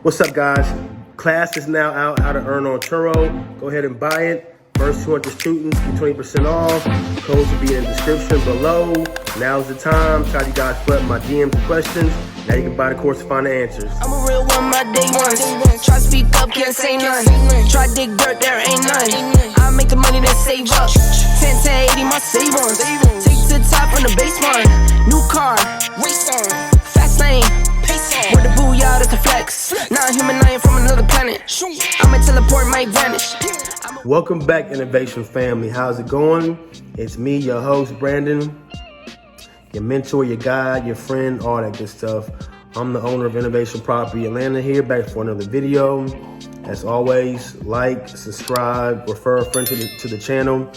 What's up, guys? Class is now out, how to earn on Turo. Go ahead and buy it. First 200 students get 20% off. Codes will be in the description below. Now's the time. Try you guys put my DMs and questions. Now you can buy the course to find the answers. I'm a real one, my day ones. Try to speak up, can't say none. Try to dig dirt, there ain't none. I make the money that save up. 10 to 80, my save ones. Take to the top from the base one. New car, race on. Fast lane, pace on. With the booyah, that's the flex. Not human, I am from another planet. I'ma teleport, might vanish. Welcome back, Innovation family. How's it going? It's me, your host, Brandon. Your mentor, your guide, your friend, all that good stuff. I'm the owner of Innovation Property Atlanta here, back for another video. As always, like, subscribe, refer a friend to the channel,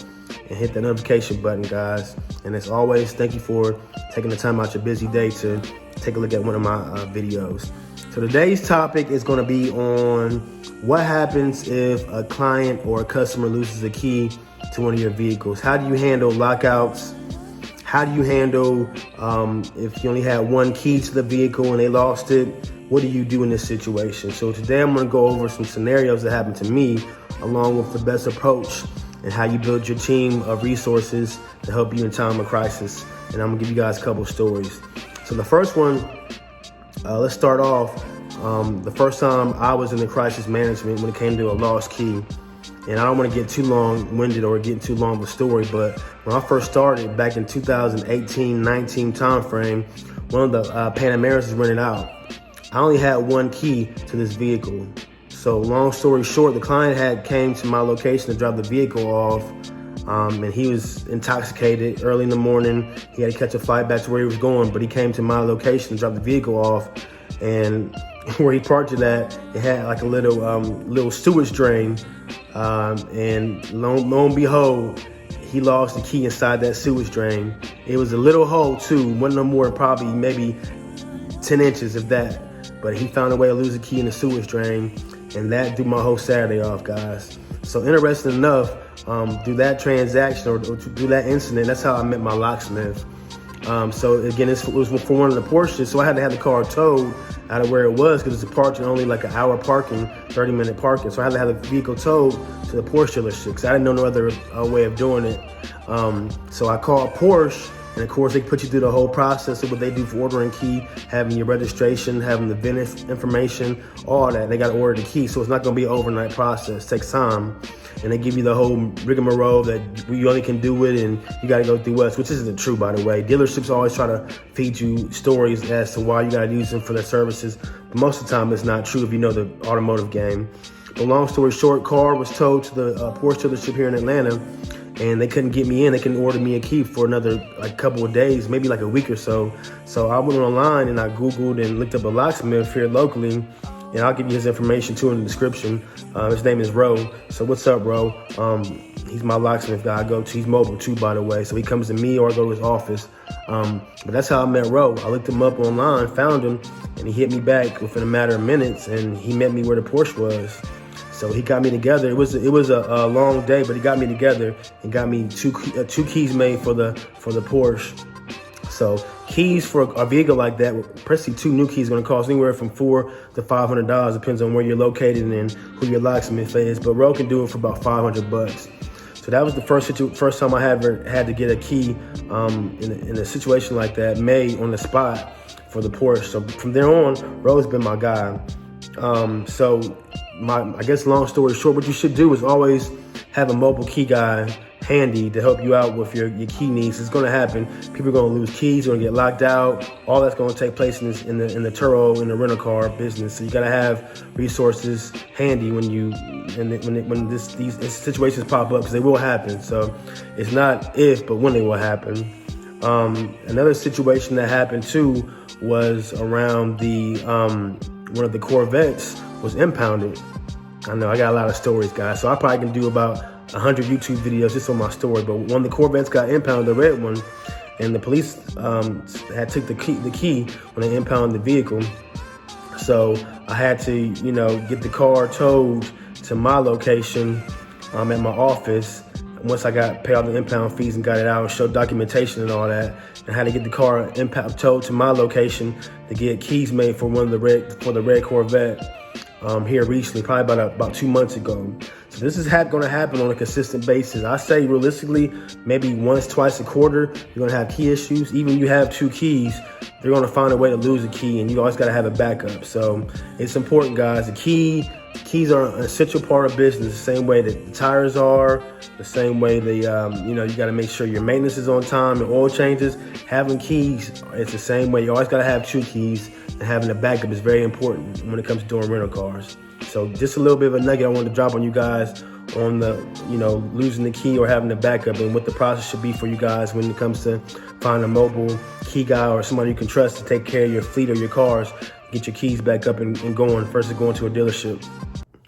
and hit the notification button, guys. And as always, thank you for taking the time out your busy day to take a look at one of my videos. So today's topic is going to be on what happens if a client or a customer loses a key to one of your vehicles. How do you handle lockouts? How do you handle if you only had one key to the vehicle and they lost it? What do you do in this situation? So today I'm going to go over some scenarios that happened to me, along with the best approach and how you build your team of resources to help you in time of crisis. And I'm going to give you guys a couple stories. So the first one, let's start off. The first time I was in the crisis management when it came to a lost key. And I don't want to get too long-winded or get too long of a story, but when I first started back in 2018-19 timeframe, one of the Panameras was rented out. I only had one key to this vehicle. So long story short, the client came to my location to drop the vehicle off, and he was intoxicated early in the morning. He had to catch a flight back to where he was going, but he came to my location to drop the vehicle off, and where he parked it at, it had like a little sewage drain. And lo and behold, he lost the key inside that sewage drain. It was a little hole too, wasn't no more, probably maybe 10 inches of that. But he found a way to lose the key in the sewage drain, and that threw my whole Saturday off, guys. So interesting enough, through that transaction or through that incident, that's how I met my locksmith. So again, it was for one of the Porsches, so I had to have the car towed out of where it was because it's parked in only like an hour parking, 30-minute parking. So I had to have the vehicle towed to the Porsche dealership because I didn't know no other way of doing it. So I called Porsche, and of course they put you through the whole process of what they do for ordering key, having your registration, having the VIN information, all that. They got to order the key, so it's not going to be an overnight process. It takes time. And they give you the whole rigmarole that you only can do it and you got to go through us, which isn't true, by the way. Dealerships always try to feed you stories as to why you got to use them for their services. But most of the time, it's not true if you know the automotive game. But long story short, car was towed to the Porsche dealership here in Atlanta, and they couldn't get me in. They couldn't order me a key for another couple of days, maybe like a week or so. So I went online and I Googled and looked up a locksmith here locally. And I'll give you his information too in the description. His name is Ro. So what's up, Ro? He's my locksmith guy I go to. He's mobile too, by the way. So he comes to me or I go to his office. But that's how I met Ro. I looked him up online, found him, and he hit me back within a matter of minutes. And he met me where the Porsche was. So he got me together. It was a long day, but he got me together and got me two keys made for the Porsche. So keys for a vehicle like that, especially two new keys, going to cost anywhere from $400 to $500. Depends on where you're located and who your locksmith is. But Ro can do it for about $500. So that was the first time I ever had to get a key in a situation like that made on the spot for the Porsche. So from there on, Ro's been my guy. I guess long story short, what you should do is always have a mobile key guy handy to help you out with your key needs. It's going to happen. People are going to lose keys, going to get locked out. All that's going to take place in the Turo, in the rental car business. So you got to have resources handy when these situations pop up, because they will happen. So it's not if, but when they will happen. Another situation that happened too was around one of the Corvettes was impounded. I know I got a lot of stories, guys, so I probably can do about 100 YouTube videos just on my story. But one of the Corvettes got impounded, the red one, and the police had took the key when they impounded the vehicle. So I had to, get the car towed to my location at my office. Once I paid all the impound fees and got it out and showed documentation and all that, and had to get the car towed to my location to get keys made for the red Corvette. here recently, probably about 2 months ago. So this is going to happen on a consistent basis. I say realistically, maybe once, twice a quarter, you're going to have key issues. Even you have 2 keys, they're going to find a way to lose a key, and you always got to have a backup. So it's important, guys. Keys are an essential part of business, the same way that the tires are, the same way you got to make sure your maintenance is on time and oil changes. Having keys, it's the same way. You always got to have 2 keys, and having a backup is very important when it comes to doing rental cars. So just a little bit of a nugget I wanted to drop on you guys on the, losing the key or having the backup, and what the process should be for you guys when it comes to finding a mobile key guy or somebody you can trust to take care of your fleet or your cars. Get your keys back up and going versus going to a dealership.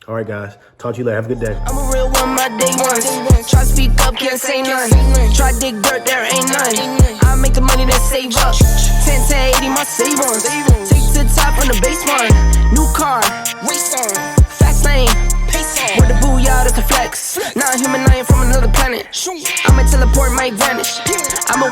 All right, guys. Talk to you later. Have a good day. I'm a real one, my day ones. Try to speak up, can't say none. Try to dig dirt, there ain't none. I make the money that save up. 10 to 80, my save ons. Take to the top on the base one. New car, race on. Fast lane, pace on. With the booyah, that's the flex. Not human, I am from another planet. I'ma teleport, might vanish. I'm a